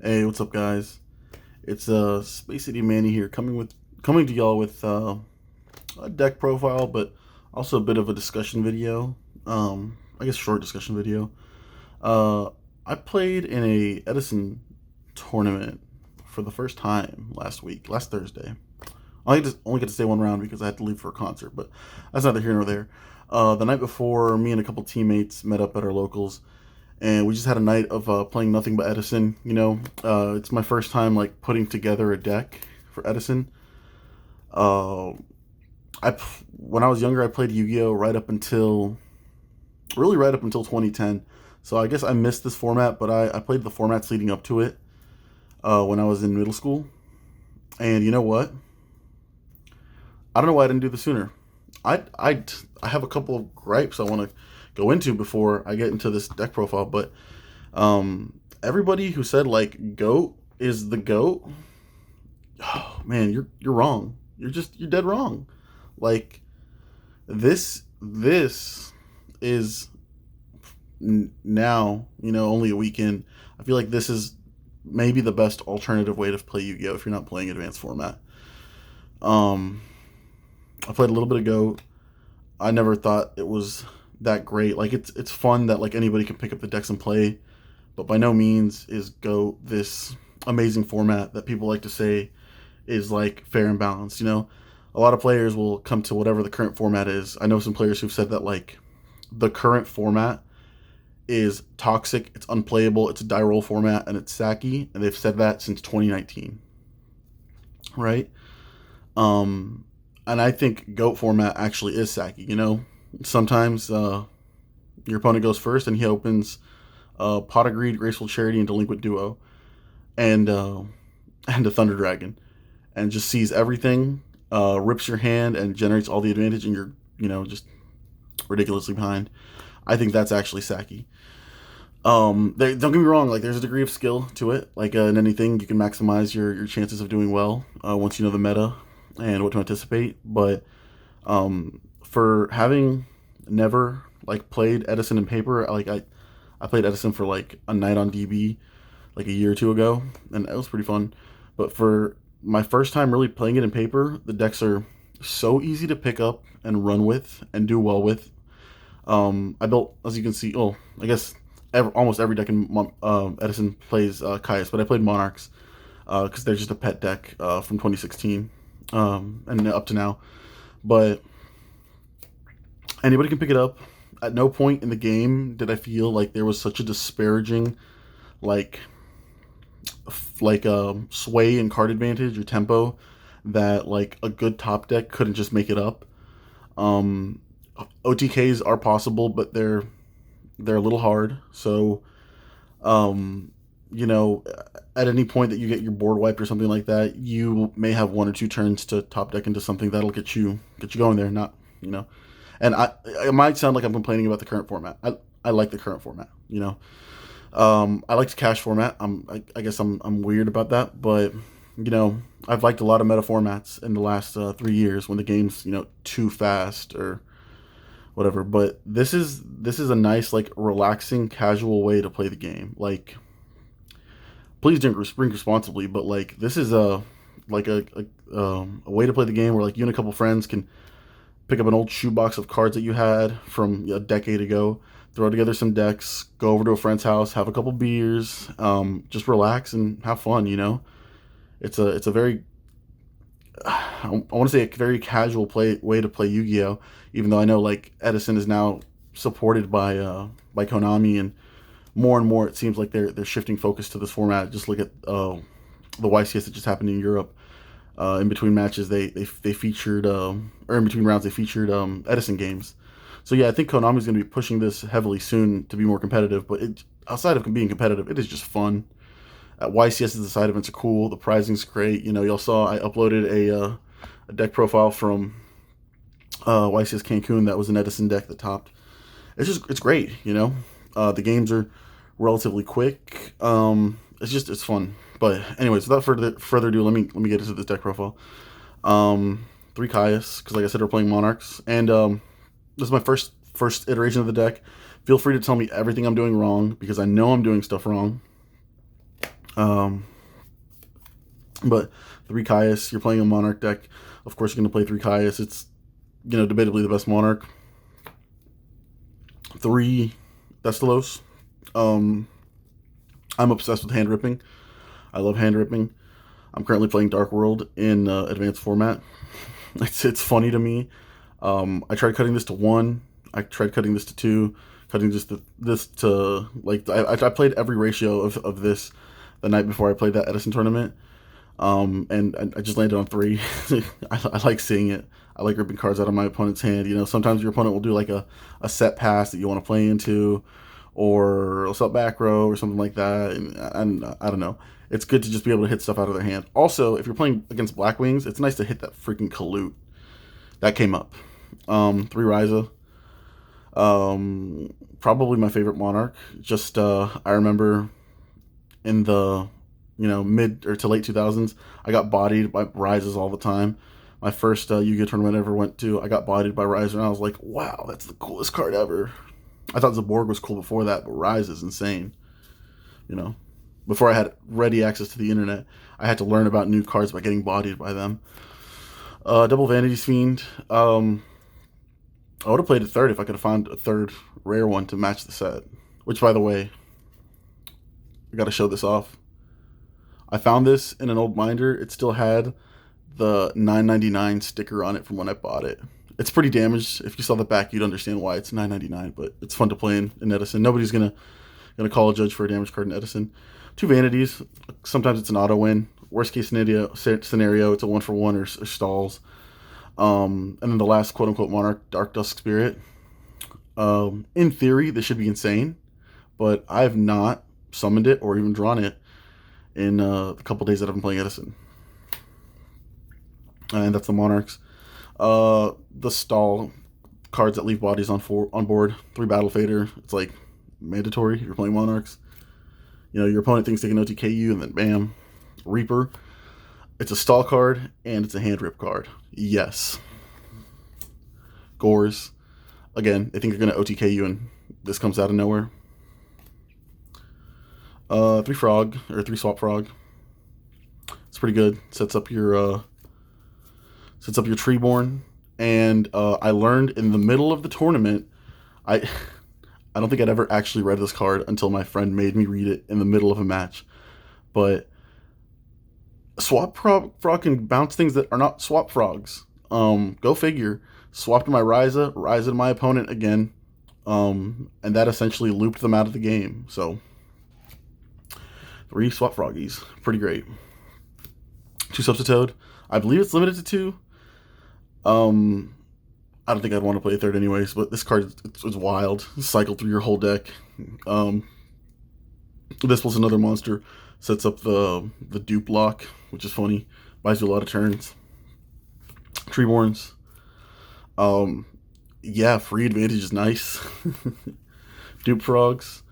Hey, what's up, guys? It's Space City Manny here, coming to y'all with a deck profile, but also a bit of a discussion video. I guess short discussion video. Uh, I played in a Edison tournament for the first time last Thursday. I only get to stay one round because I had to leave for a concert, but that's neither here nor there. The night before, me and a couple teammates met up at our locals, and we just had a night of playing nothing but Edison. It's my first time like putting together a deck for Edison. Uh, when I was younger, I played Yu-Gi-Oh right up until 2010. So I guess I missed this format, but I played the formats leading up to it when I was in middle school. And you know what? I don't know why I didn't do this sooner. I I have a couple of gripes I want to go into before I get into this deck profile, but everybody who said like goat is the goat, oh man, you're wrong. You're dead wrong. Like this is now, only a weekend. I feel like this is maybe the best alternative way to play Yu-Gi-Oh if you're not playing advanced format. Um I played a little bit of goat. I never thought it was that great. Like it's fun that like anybody can pick up the decks and play, but by no means is Go this amazing format that people like to say is like fair and balanced. A lot of players will come to whatever the current format is. I know some players who've said that like the current format is toxic, it's unplayable, it's a die roll format, and it's sacky, and they've said that since 2019, right? Um, and I think goat format actually is sacky. Sometimes your opponent goes first and he opens Pot of Greed, Graceful Charity, and Delinquent Duo, and and a Thunder Dragon, and just sees everything, rips your hand, and generates all the advantage, and you're just ridiculously behind. I think that's actually sacky. Don't get me wrong. Like, there's a degree of skill to it. Like in anything, you can maximize your chances of doing well once you know the meta and what to anticipate. But for having never like played Edison in paper, I played Edison for like a night on DB like a year or two ago, and it was pretty fun. But for my first time really playing it in paper, the decks are so easy to pick up and run with and do well with. I built, as you can see, I guess almost every deck in Edison plays Caius, but I played Monarchs because they're just a pet deck from 2016 and up to now. But anybody can pick it up. At no point in the game did I feel like there was such a disparaging like sway and card advantage or tempo that like a good top deck couldn't just make it up. Um, OTKs are possible, but they're a little hard. So, um, you know, at any point that you get your board wiped or something like that, you may have one or two turns to top deck into something that'll get you going there. Not you know, and it might sound like I'm complaining about the current format. I like the current format. I like the cash format. I guess I'm weird about that, but I've liked a lot of meta formats in the last 3 years when the game's too fast or whatever. But this is a nice like relaxing, casual way to play the game. Like, please drink responsibly, but like this is a way to play the game where like you and a couple friends can pick up an old shoebox of cards that you had from a decade ago, throw together some decks, go over to a friend's house, have a couple beers, just relax and have fun. It's a very I want to say a very casual play way to play Yu-Gi-Oh. Even though I know like Edison is now supported by Konami, and more it seems like they're shifting focus to this format. Just look at the YCS that just happened in Europe. In between matches, they featured or in between rounds they featured Edison games. So yeah, I think Konami is going to be pushing this heavily soon to be more competitive. But outside of being competitive, it is just fun. At YCS, the side events are cool. The prizing's great. Y'all saw I uploaded a deck profile from YCS Cancun that was an Edison deck that topped. It's great. The games are relatively quick. It's fun. But anyways, without further ado, let me get into this deck profile. Three Caius because like I said, we're playing Monarchs, and this is my first iteration of the deck. Feel free to tell me everything I'm doing wrong because I know I'm doing stuff wrong. Um, but 3 Caius, you're playing a Monarch deck. Of course, you're going to play 3 Caius. It's, debatably the best Monarch. 3 Thestalos. I'm obsessed with hand ripping. I love hand ripping. I'm currently playing Dark World in advanced format. It's funny to me. I tried cutting this to 1. I tried cutting this to 2. Cutting this to, like, I played every ratio of this the night before I played that Edison tournament. And I just landed on 3. I like seeing it. I like ripping cards out of my opponent's hand. Sometimes your opponent will do like a set pass that you want to play into, or a set back row or something like that. And I don't know. It's good to just be able to hit stuff out of their hand. Also, if you're playing against Black Wings, it's nice to hit that freaking Kalute. That came up. 3 Ryza. Probably my favorite Monarch. Just I remember in the mid or to late 2000s, I got bodied by Ryzes all the time. My first Yu-Gi-Oh tournament I ever went to, I got bodied by Ryze, and I was like, wow, that's the coolest card ever. I thought Zaborg was cool before that, but Ryze is insane. Before I had ready access to the internet, I had to learn about new cards by getting bodied by them. Double Vanity's Fiend. I would have played it third if I could have found a third rare one to match the set. Which, by the way, I got to show this off. I found this in an old binder. It still had the $9.99 sticker on it from when I bought it. It's pretty damaged. If you saw the back, you'd understand why it's $9.99, but it's fun to play in Edison. Nobody's gonna call a judge for a damaged card in Edison. 2 Vanities. Sometimes it's an auto win. Worst case scenario, it's a 1-for-1 or stalls. And then the last quote unquote Monarch, Dark Dusk Spirit. In theory, this should be insane, but I have not summoned it or even drawn it in the couple days that I've been playing Edison. And that's the Monarchs. The stall cards that leave bodies on board. 3 Battle Fader. It's like mandatory if you're playing Monarchs. Your opponent thinks they can OTK you, and then bam. Reaper. It's a stall card, and it's a hand rip card. Yes. Gores. Again, they think they're going to OTK you, and this comes out of nowhere. 3 Frog, or 3 Swap Frog. It's pretty good. Sets up your Treeborn. And I learned in the middle of the tournament, I don't think I'd ever actually read this card until my friend made me read it in the middle of a match. But Swap Frog can bounce things that are not Swap Frogs. Go figure. Swapped my Ryza to my opponent again. And that essentially looped them out of the game. So 3 Swap Froggies. Pretty great. 2 Substitute. I believe it's limited to 2. I don't think I'd want to play a third anyways, but this card is wild. Cycle through your whole deck. This was another monster. Sets up the dupe lock, which is funny. Buys you a lot of turns. Treeborns. Yeah, free advantage is nice. Dupe Frogs.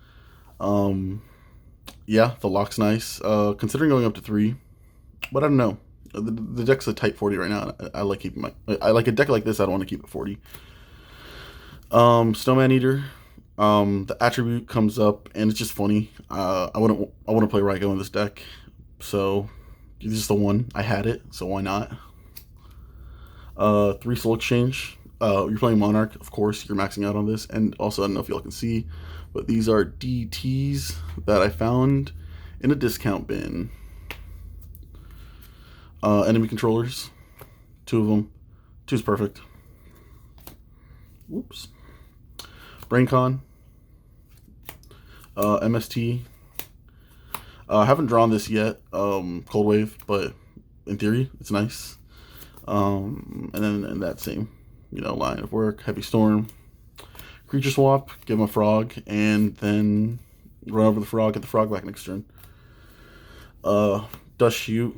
Yeah, the lock's nice. Considering going up to 3, but I don't know. The deck's a tight 40 right now. I like keeping I like a deck like this. I don't want to keep it 40. Snowman Eater. The attribute comes up, and it's just funny. I want to play Raigo in this deck, so this is the one. I had it, so why not? 3 Soul Exchange. You're playing Monarch, of course. You're maxing out on this, and also I don't know if y'all can see, but these are DTs that I found in a discount bin. Enemy controllers. 2 of them. 2's perfect. Whoops. BrainCon. MST. I haven't drawn this yet. Cold Wave, but in theory, it's nice. And then in that same, line of work, Heavy Storm. Creature swap, give him a frog, and then run over the frog, get the frog back next turn. Dust Shoot.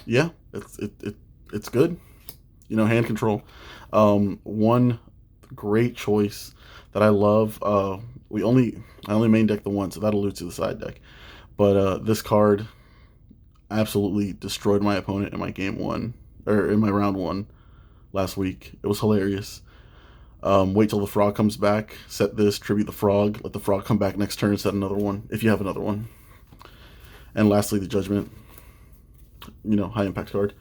Yeah, it's good. Hand control. One great choice that I love. I only main deck the one, so that alludes to the side deck. But this card absolutely destroyed my opponent in my game 1, or in my round 1 last week. It was hilarious. Wait till the frog comes back. Set this, tribute the frog. Let the frog come back next turn. Set another one if you have another one. And lastly, the judgment. High impact card.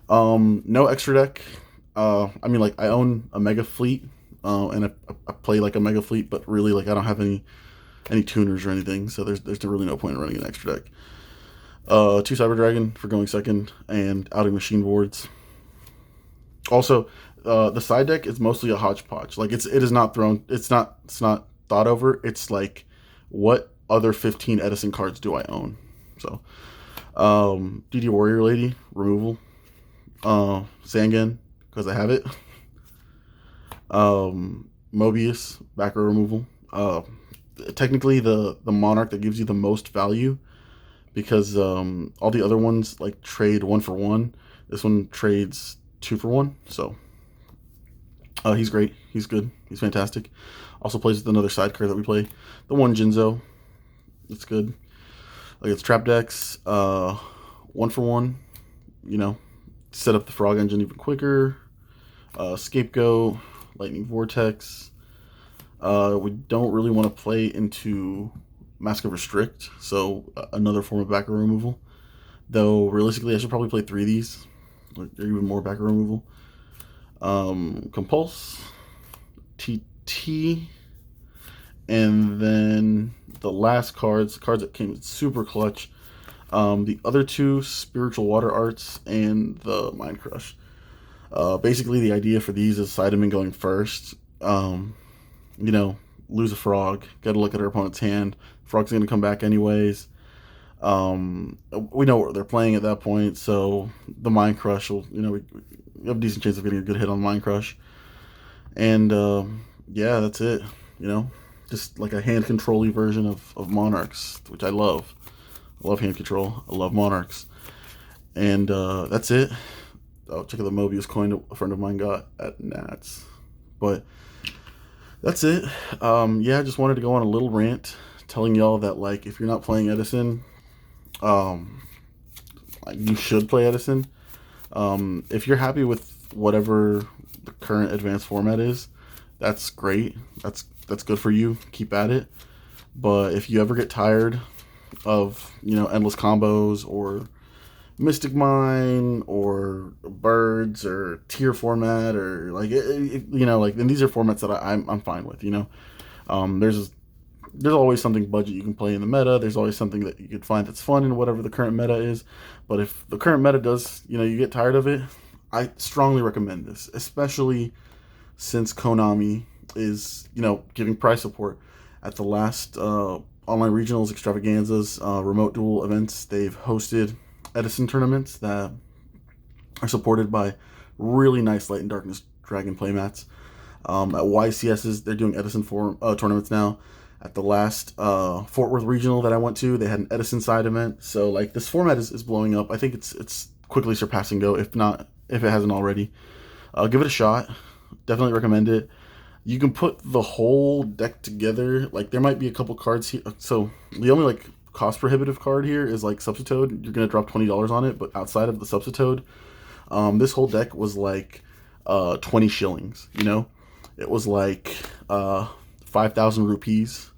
No extra deck. I mean, like I own a mega fleet, and I play like a mega fleet, but really like I don't have any tuners or anything, so there's really no point in running an extra deck. 2 Cyber Dragon for going second, and outing machine boards. Also, the side deck is mostly a hodgepodge. Like it is not thrown. It's not thought over. It's like, what other 15 Edison cards do I own? So, DD Warrior Lady removal. Sangan because I have it. Mobius back row removal. Technically the monarch that gives you the most value, because all the other ones like trade 1 for 1. This one trades 2 for 1. So he's great. He's good. He's fantastic. Also plays with another side card that we play, the one Jinzo. It's good. Like it's trap decks. 1 for 1. Set up the frog engine even quicker. Scapegoat, lightning vortex. We don't really want to play into Mask of Restrict, so another form of backer removal. Though realistically, I should probably play 3 of these, or even more backer removal. Compulse, TT, and then the last cards that came super clutch. The other 2, Spiritual Water Arts and the Mind Crush. Basically, the idea for these is Sidemen going first. Lose a frog, get a look at our opponent's hand. Frog's going to come back anyways. We know what they're playing at that point, so the Mind Crush will, we have a decent chance of getting a good hit on Mind Crush. And yeah, that's it. Just like a hand control-y version of Monarchs, which I love. I love hand control. I love Monarchs. And that's it. Oh, check out the Mobius coin a friend of mine got at Nats. But that's it. Yeah, I just wanted to go on a little rant telling y'all that, like, if you're not playing Edison, you should play Edison. If you're happy with whatever the current advanced format is, that's great. That's good for you. Keep at it. But if you ever get tired of, endless combos or Mystic Mine or Birds or tier format or like and these are formats that I'm fine with. There's always something budget you can play in the meta. There's always something that you could find that's fun in whatever the current meta is. But if the current meta does, you get tired of it, I strongly recommend this, especially since Konami is, giving prize support at the last online regionals, extravaganzas, remote duel events. They've hosted Edison tournaments that are supported by really nice Light and Darkness Dragon playmats. At YCS's, they're doing Edison tournaments now. At the last Fort Worth regional that I went to, they had an Edison side event. So like this format is blowing up. I think it's quickly surpassing Go, if it hasn't already. Give it a shot. Definitely recommend it. You can put the whole deck together. Like there might be a couple cards here. So the only like cost prohibitive card here is like Substitoad. You're gonna drop $20 on it, but outside of the Substitoad, this whole deck was like 20 shillings. It was like 5,000 rupees,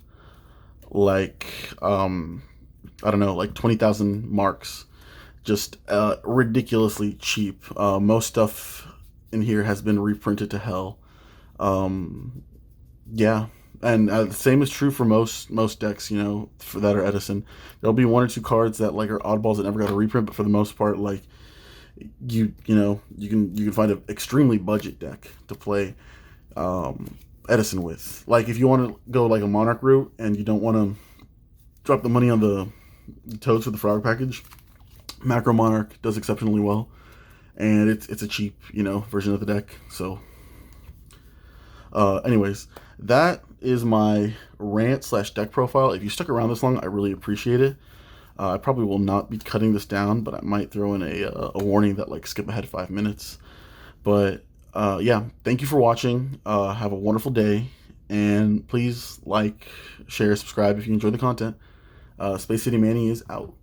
like I don't know, like 20,000 marks. Just ridiculously cheap. Most stuff in here has been reprinted to hell. Yeah, and the same is true for most decks, for that are Edison. There'll be 1 or 2 cards that like are oddballs that never got a reprint, but for the most part, like you can find an extremely budget deck to play Edison with. Like if you want to go like a Monarch route and you don't want to drop the money on the Toads for the Frog package, Macro Monarch does exceptionally well, and it's a cheap version of the deck. So anyways, that is my rant / deck profile. If you stuck around this long, I really appreciate it. I probably will not be cutting this down, but I might throw in a warning that like skip ahead 5 minutes. But yeah, thank you for watching. Have a wonderful day, and please like, share, subscribe if you enjoy the content. Space City Manny is out.